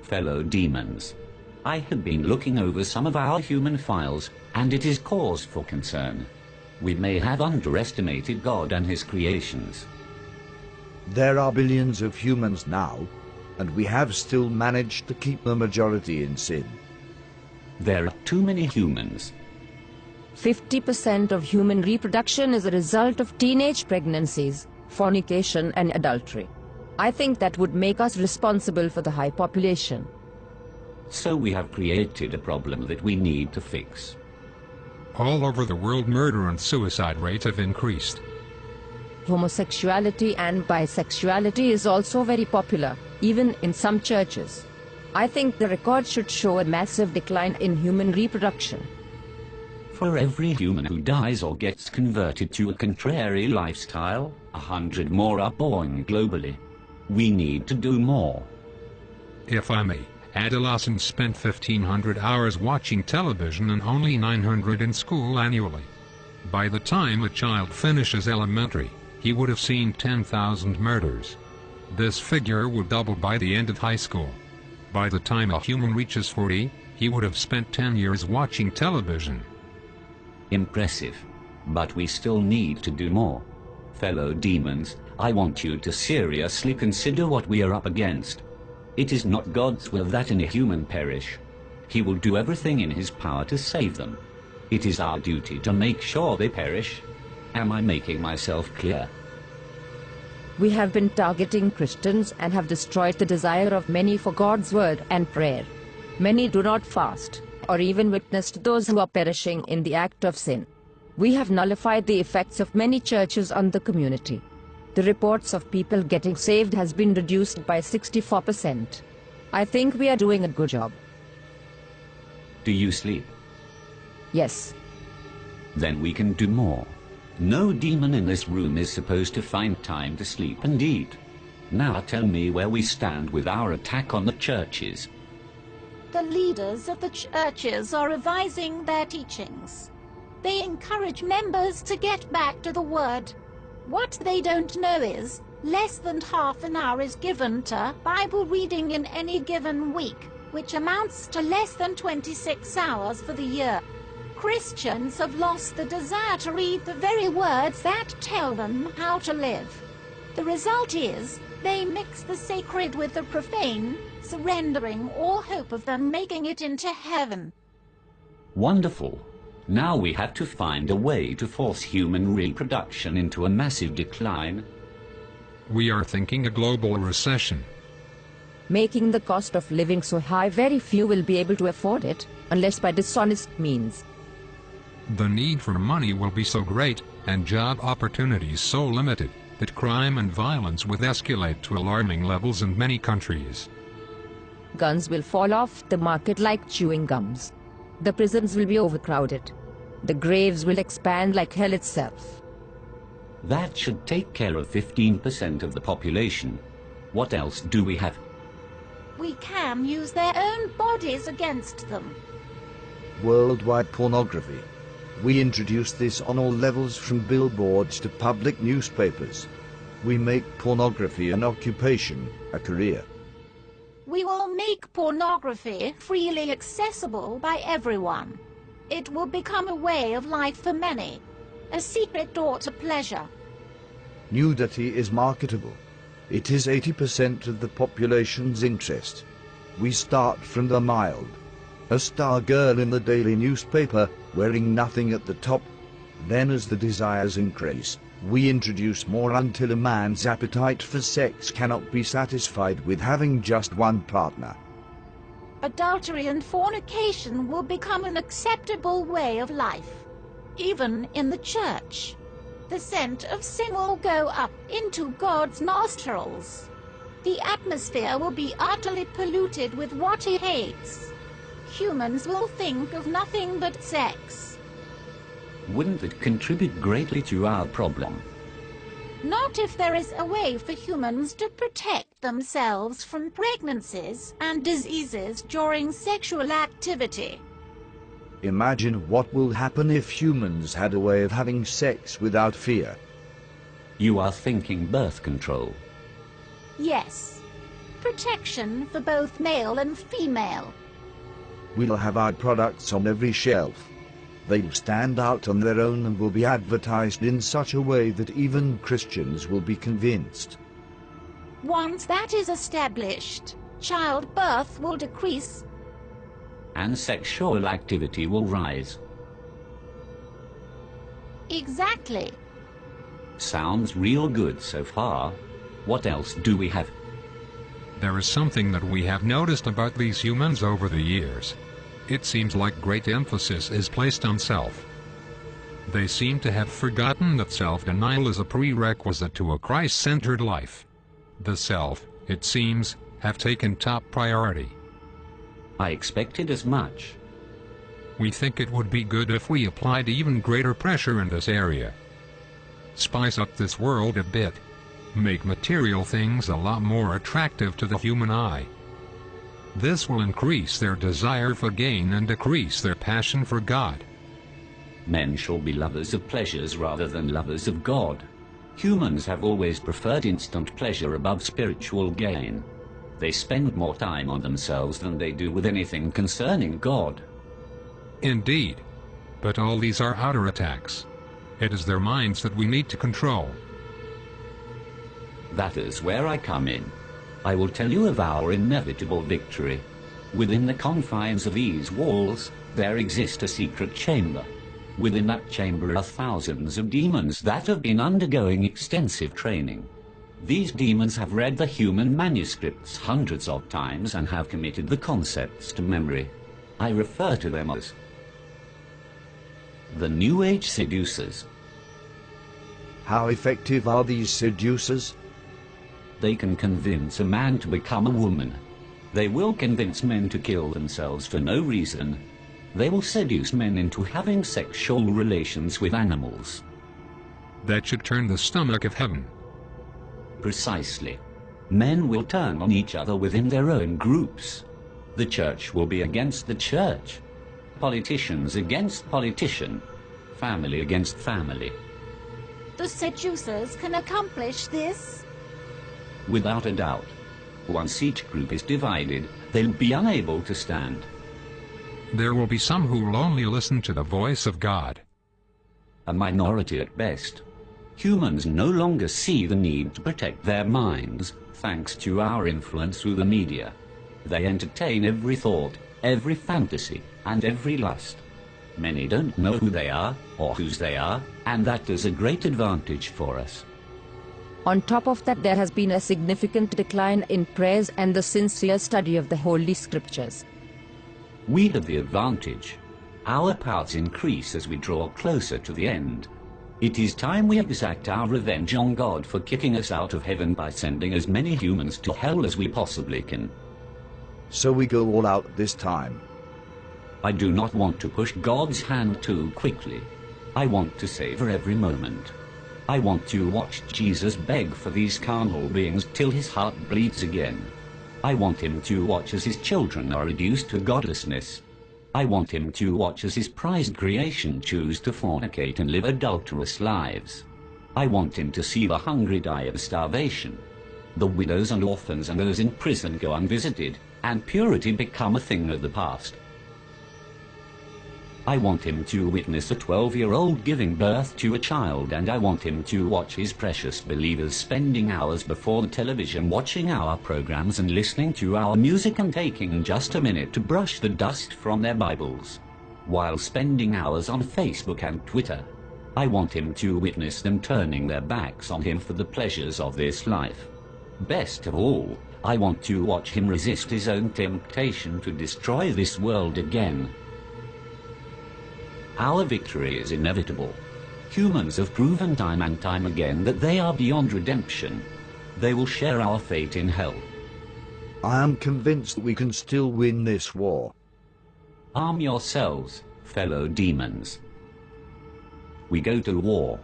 Fellow demons, I have been looking over some of our human files, and it is cause for concern. We may have underestimated God and his creations. There are billions of humans now, and we have still managed to keep the majority in sin. There are too many humans. 50% of human reproduction is a result of teenage pregnancies, fornication and adultery. I think that would make us responsible for the high population. So we have created a problem that we need to fix. All over the world, murder and suicide rates have increased. Homosexuality and bisexuality is also very popular, even in some churches. I think the record should show a massive decline in human reproduction. For every human who dies or gets converted to a contrary lifestyle, 100 more are born globally. We need to do more. If I may, adolescents spent 1,500 hours watching television and only 900 in school annually. By the time a child finishes elementary, he would have seen 10,000 murders. This figure would double by the end of high school. By the time a human reaches 40, he would have spent 10 years watching television. Impressive. But we still need to do more. Fellow demons, I want you to seriously consider what we are up against. It is not God's will that any human perish. He will do everything in his power to save them. It is our duty to make sure they perish. Am I making myself clear? We have been targeting Christians and have destroyed the desire of many for God's word and prayer. Many do not fast, or even witness to those who are perishing in the act of sin. We have nullified the effects of many churches on the community. The reports of people getting saved has been reduced by 64%. I think we are doing a good job. Do you sleep? Yes. Then we can do more. No demon in this room is supposed to find time to sleep and eat. Now tell me where we stand with our attack on the churches. The leaders of the churches are revising their teachings. They encourage members to get back to the Word. What they don't know is, less than half an hour is given to Bible reading in any given week, which amounts to less than 26 hours for the year. Christians have lost the desire to read the very words that tell them how to live. The result is, they mix the sacred with the profane, surrendering all hope of them making it into heaven. Wonderful. Now we have to find a way to force human reproduction into a massive decline. We are thinking a global recession. Making the cost of living so high, very few will be able to afford it, unless by dishonest means. The need for money will be so great, and job opportunities so limited, that crime and violence will escalate to alarming levels in many countries. Guns will fall off the market like chewing gums. The prisons will be overcrowded. The graves will expand like hell itself. That should take care of 15% of the population. What else do we have? We can use their own bodies against them. Worldwide pornography. We introduce this on all levels, from billboards to public newspapers. We make pornography an occupation, a career. We will make pornography freely accessible by everyone. It will become a way of life for many, a secret door to pleasure. Nudity is marketable. It is 80% of the population's interest. We start from the mild. A star girl in the daily newspaper, wearing nothing at the top. Then as the desires increase, we introduce more until a man's appetite for sex cannot be satisfied with having just one partner. Adultery and fornication will become an acceptable way of life, even in the church. The scent of sin will go up into God's nostrils. The atmosphere will be utterly polluted with what he hates. Humans will think of nothing but sex. Wouldn't it contribute greatly to our problem? Not if there is a way for humans to protect themselves from pregnancies and diseases during sexual activity. Imagine what will happen if humans had a way of having sex without fear. You are thinking birth control. Yes. protection for both male and female. We'll have our products on every shelf. They'll stand out on their own and will be advertised in such a way that even Christians will be convinced. Once that is established, childbirth will decrease. And sexual activity will rise. Exactly. Sounds real good so far. What else do we have? There is something that we have noticed about these humans over the years. It seems like great emphasis is placed on self. They seem to have forgotten that self-denial is a prerequisite to a Christ-centered life. The self, it seems, have taken top priority. I expected as much. We think it would be good if we applied even greater pressure in this area. Spice up this world a bit. Make material things a lot more attractive to the human eye. This will increase their desire for gain and decrease their passion for God. Men shall be lovers of pleasures rather than lovers of God. Humans have always preferred instant pleasure above spiritual gain. They spend more time on themselves than they do with anything concerning God. Indeed. But all these are outer attacks. It is their minds that we need to control. That is where I come in. I will tell you of our inevitable victory. Within the confines of these walls, there exists a secret chamber. Within that chamber are thousands of demons that have been undergoing extensive training. These demons have read the human manuscripts hundreds of times and have committed the concepts to memory. I refer to them as the New Age seducers. How effective are these seducers? They can convince a man to become a woman. They will convince men to kill themselves for no reason. They will seduce men into having sexual relations with animals. That should turn the stomach of heaven. Precisely. Men will turn on each other within their own groups. The church will be against the church. Politicians against politician. Family against family. The seducers can accomplish this? Without a doubt. Once each group is divided, they'll be unable to stand. There will be some who will only listen to the voice of God. A minority at best. Humans no longer see the need to protect their minds, thanks to our influence through the media. They entertain every thought, every fantasy, and every lust. Many don't know who they are, or whose they are, and that is a great advantage for us. On top of that, there has been a significant decline in prayers and the sincere study of the Holy Scriptures. We have the advantage. Our powers increase as we draw closer to the end. It is time we exact our revenge on God for kicking us out of heaven by sending as many humans to hell as we possibly can. So we go all out this time. I do not want to push God's hand too quickly. I want to savor every moment. I want to watch Jesus beg for these carnal beings till his heart bleeds again. I want him to watch as his children are reduced to godlessness. I want him to watch as his prized creation choose to fornicate and live adulterous lives. I want him to see the hungry die of starvation, the widows and orphans and those in prison go unvisited, and purity become a thing of the past. I want him to witness a 12-year-old giving birth to a child, and I want him to watch his precious believers spending hours before the television watching our programs and listening to our music and taking just a minute to brush the dust from their Bibles, while spending hours on Facebook and Twitter. I want him to witness them turning their backs on him for the pleasures of this life. Best of all, I want to watch him resist his own temptation to destroy this world again. Our victory is inevitable. Humans have proven time and time again that they are beyond redemption. They will share our fate in hell. I am convinced that we can still win this war. Arm yourselves, fellow demons. We go to war.